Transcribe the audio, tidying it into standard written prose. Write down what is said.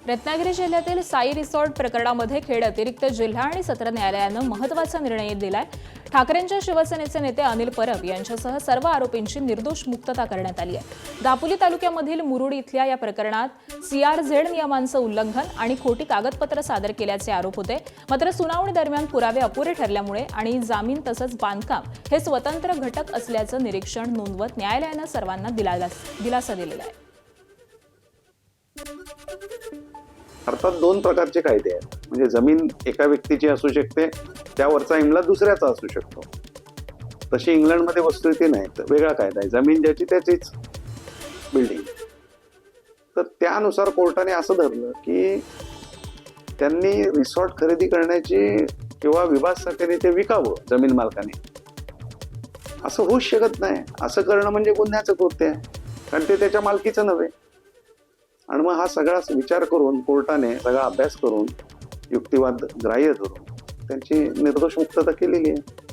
रत्नागिरी जिल्ह्यातील साई रिसॉर्ट प्रकरणामध्ये खेड अतिरिक्त जिल्हा आणि सत्र न्यायालयानं महत्त्वाचा निर्णय दिलाय. ठाकरेंच्या शिवसेनेचे नेते अनिल परब यांच्यासह सर्व आरोपींची निर्दोष मुक्तता करण्यात आली आहे. दापोली तालुक्यामधील मुरुड इथल्या या प्रकरणात CRZ नियमांचं उल्लंघन आणि खोटी कागदपत्र सादर केल्याचे आरोप होते. मात्र सुनावणी दरम्यान पुरावे अपुरे ठरल्यामुळे आणि जामीन तसंच बांधकाम हे स्वतंत्र घटक असल्याचं निरीक्षण नोंदवत न्यायालयानं सर्वांना दिलासा दिलेला आहे. अर्थात दोन प्रकारचे कायदे आहेत. म्हणजे जमीन एका व्यक्तीची असू शकते, त्यावरचा इमला दुसऱ्याचा असू शकतो. तशी इंग्लंडमध्ये वस्तुस्थिती नाही, तर वेगळा कायदा आहे. जमीन ज्याची त्याचीच बिल्डिंग. तर त्यानुसार कोर्टाने असं धरलं की त्यांनी रिसॉर्ट खरेदी करण्याची किंवा विभागासाठी ते विकावं जमीन मालकाने, असं होऊच शकत नाही. असं करणं म्हणजे गुन्ह्याचं कृत्य आहे, कारण ते त्याच्या मालकीचं नव्हे. आणि मग हा सगळा विचार करून कोर्टाने सगळा अभ्यास करून युक्तिवाद ग्राह्य धरून त्यांची निर्दोष मुक्तता केलेली आहे.